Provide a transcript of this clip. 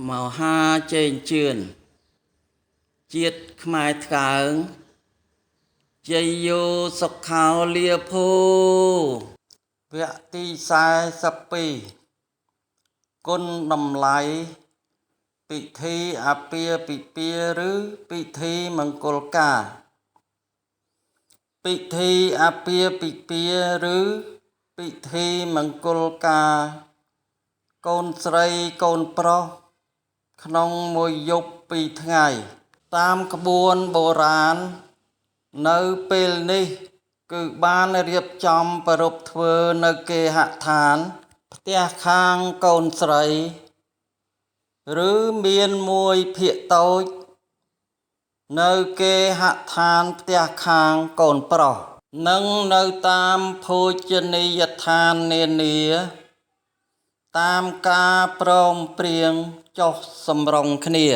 មហាចេញជឿនជាតិខ្មែរថ្កើងជ័យយោសុខោលាភោវគ្គទី42គុណតម្លៃពិធីអាពាហ៍ពិពាហ៍ឬពិធីមង្គលការពិធីអាពាហ៍ពិពាហ៍ឬពិធីមង្គលការកូនស្រីកូនប្រុសក្នុងមួយយប់ពីរថ្ងៃតាមក្បួនបុរាណនៅពេលនេះគឺបានរៀបចំប្រារព្ធធ្វើនៅគេហដ្ឋានផ្ទះខាងកូនស្រីឬមានមួយភាគតូចនៅគេហដ្ឋានផ្ទះខាងកូនប្រុសនិងនៅតាមភោជនីយដ្ឋាននានាតាមការព្រមព្រៀងចុះសម្រុងគ្នា